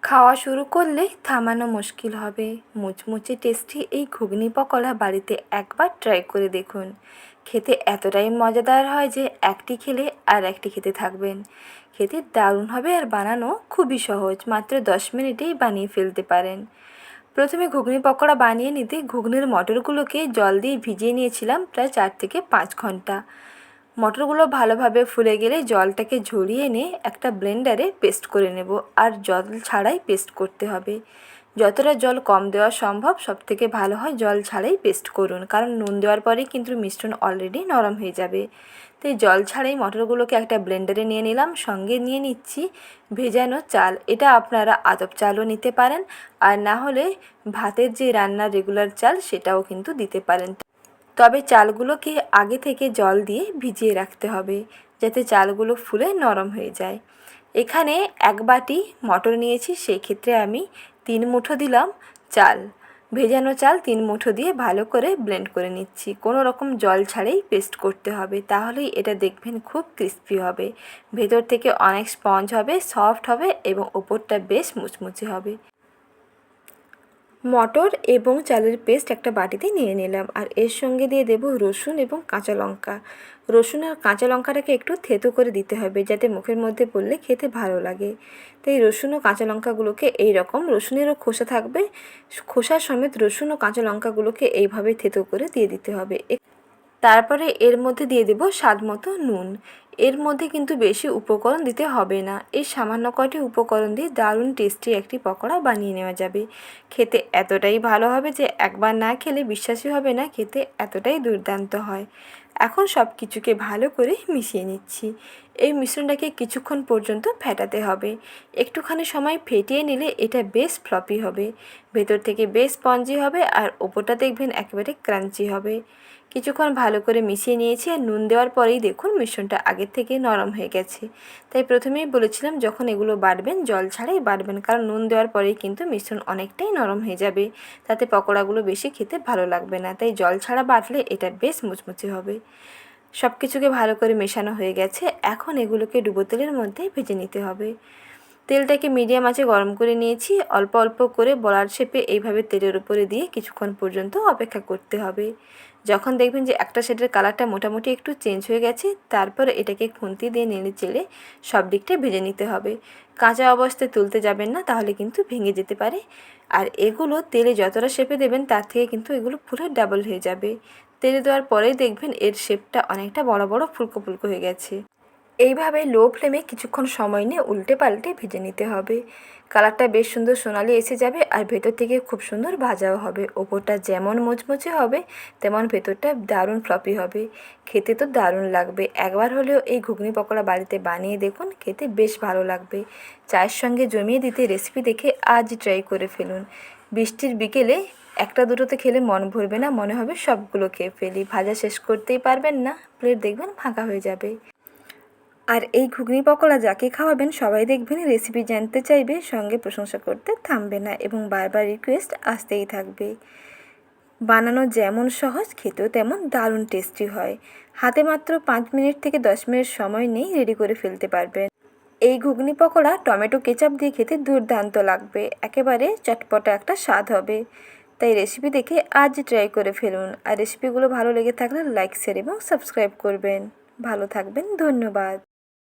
খাওয়া শুরু করলেই থামানো মুশকিল হবে। মুচমুচে টেস্টি এই ঘুগনি পকোড়া বাড়িতে একবার ট্রাই করে দেখুন। খেতে এতটাই মজাদার হয় যে একটি খেলে আর একটি খেতে থাকবেন। খেতে দারুণ হবে আর বানানো খুবই সহজ, মাত্র 10 মিনিটেই বানিয়ে ফেলতে পারেন। প্রথমে ঘুগনি পকোড়া বানিয়ে নিতে ঘুগনির মটরগুলোকে জল দিয়ে ভিজিয়ে নিয়েছিলাম প্রায় 4 থেকে 5 ঘন্টা। মটরগুলো ভালোভাবে ফুলে গেলে জলটাকে ঝরিয়ে এনে একটা ব্লেন্ডারে পেস্ট করে নেব, আর জল ছাড়াই পেস্ট করতে হবে। যতটা জল কম দেওয়া সম্ভব সবথেকে ভালো হয় জল ছাড়াই পেস্ট করুন, কারণ নুন দেওয়ার পরেই কিন্তু মিশ্রণ অলরেডি নরম হয়ে যাবে। তাই জল ছাড়াই মটরগুলোকে একটা ব্লেন্ডারে নিয়ে নিলাম। সঙ্গে নিয়ে নিচ্ছি ভেজানো চাল। এটা আপনারা আতপ চালও নিতে পারেন, আর না হলে ভাতের যে রান্নার রেগুলার চাল সেটাও কিন্তু দিতে পারেন। তবে চালগুলোকে আগে থেকে জল দিয়ে ভিজিয়ে রাখতে হবে, যাতে চালগুলো ফুলে নরম হয়ে যায়। এখানে 1 বাটি মটর নিয়েছি, সেই ক্ষেত্রে আমি 3 মুঠো দিলাম চাল। ভেজানো চাল 3 মুঠো দিয়ে ভালো করে ব্লেন্ড করে নিচ্ছি। কোনো রকম জল ছাড়াই পেস্ট করতে হবে, তাহলেই এটা দেখবেন খুব ক্রিস্পি হবে। ভেতর থেকে অনেক স্পঞ্জ হবে, সফট হবে এবং ওপরটা বেশ মুচমুচে হবে। মটর এবং চালের পেস্ট একটা বাটিতে নিয়ে নিলাম, আর এর সঙ্গে দিয়ে দেব রসুন এবং কাঁচা লঙ্কা। রসুন আর কাঁচা লঙ্কাটাকে একটু থেতো করে দিতে হবে, যাতে মুখের মধ্যে পড়লে খেতে ভালো লাগে। তাই রসুন ও কাঁচা লঙ্কাগুলোকে এইরকম, রসুনেরও খোসা থাকবে, খোসা সমেত রসুন ও কাঁচা লঙ্কাগুলোকে এইভাবে থেতো করে দিয়ে দিতে হবে। তারপরে এর মধ্যে দিয়ে দেব স্বাদ মতো নুন। এর মধ্যে কিন্তু বেশি উপকরণ দিতে হবে না। এই সামান্য কয়টি উপকরণ দিয়ে দারুণ টেস্টি একটি পকোড়া বানিয়ে নেওয়া যাবে। খেতে এতটাই ভালো হবে যে একবার না খেলে বিশ্বাসই হবে না, খেতে এতটাই দুর্দান্ত হয়। এখন সব কিছুকে ভালো করে মিশিয়ে নিচ্ছি। এই মিশ্রণটাকে কিছুক্ষণ পর্যন্ত ফেটাতে হবে। একটুখানি সময় ফেটিয়ে নিলে এটা বেশ ফ্লপি হবে, ভেতর থেকে বেশ স্পঞ্জি হবে, আর ওপরটা দেখবেন একেবারে ক্রাঞ্চি হবে। কিছুক্ষণ ভালো করে মিশিয়ে নিয়েছি, আর নুন দেওয়ার পরেই দেখুন মিশ্রণটা আগের থেকে নরম হয়ে গেছে। তাই প্রথমেই বলেছিলাম যখন এগুলো বাটবেন জল ছাড়াই বাটবেন, কারণ নুন দেওয়ার পরেই কিন্তু মিশ্রণ অনেকটাই নরম হয়ে যাবে, তাতে পকোড়াগুলো বেশি খেতে ভালো লাগবে না। তাই জল ছাড়া বাটলে এটা বেশ মুচমুচে হবে। সব কিছুকে ভালো করে মেশানো হয়ে গেছে। এখন এগুলোকে ডুবো তেলের মধ্যে ভেজে নিতে হবে। তেলটাকে মিডিয়াম আঁচে গরম করে নিয়েছি। অল্প অল্প করে বড়ার শেপে এইভাবে তেলের উপরে দিয়ে কিছুক্ষণ পর্যন্ত অপেক্ষা করতে হবে। যখন দেখবেন যে একটা সাইডের কালারটা মোটামুটি একটু চেঞ্জ হয়ে গেছে, তারপর এটাকে খুন্তি দিয়ে নেড়ে চেড়ে সব দিকটা ভেজে নিতে হবে। কাঁচা অবস্থায় তুলতে যাবেন না, তাহলে কিন্তু ভেঙে যেতে পারে। আর এগুলো তেলে যতটা শেপে দেবেন তার থেকে কিন্তু এগুলো পুরো ডাবল হয়ে যাবে। তেলে দেওয়ার পরেই দেখবেন এর শেপটা অনেকটা বড় বড় ফুলকো ফুলকো হয়ে গেছে। এইভাবে লো ফ্লেমে কিছুক্ষণ সময় নিয়ে উল্টে পাল্টে ভেজে নিতে হবে। কালারটা বেশ সুন্দর সোনালি এসে যাবে, আর ভেতর থেকে খুব সুন্দর ভাজাও হবে। ওপরটা যেমন মুচমুচে হবে তেমন ভেতরটা দারুণ ফ্লপি হবে। খেতে তো দারুণ লাগবে। একবার হলেও এই ঘুগনি পকোড়া বাড়িতে বানিয়ে দেখুন, খেতে বেশ ভালো লাগবে। চায়ের সঙ্গে জমিয়ে দিতে রেসিপি দেখে আজ ট্রাই করে ফেলুন। বৃষ্টির বিকেলে একটা দুটোতে খেলে মন ভরবে না, মনে হবে সবগুলো খেয়ে ফেলি। ভাজা শেষ করতেই পারবেন না, প্লেট দেখবেন ফাঁকা হয়ে যাবে। আর এই ঘুগনি পকোড়া যাকে খাওয়াবেন সবাই দেখবেন রেসিপি জানতে চাইবে, সঙ্গে প্রশংসা করতে থামবে না এবং বারবার রিকোয়েস্ট আসতেই থাকবে। বানানো যেমন সহজ, খেতেও তেমন দারুণ টেস্টি হয়। হাতে মাত্র 5 মিনিট থেকে 10 মিনিট সময় নেই রেডি করে ফেলতে পারবেন। এই ঘুগনি পকোড়া টমেটো কেচাপ দিয়ে খেতে দুর্দান্ত লাগবে, একেবারে চটপটা একটা স্বাদ হবে। তাই রেসিপি দেখে আজ ট্রাই করে ফেলুন। আর রেসিপিগুলো ভালো লেগে থাকলে লাইক শেয়ার এবং সাবস্ক্রাইব করবেন। ভালো থাকবেন, ধন্যবাদ।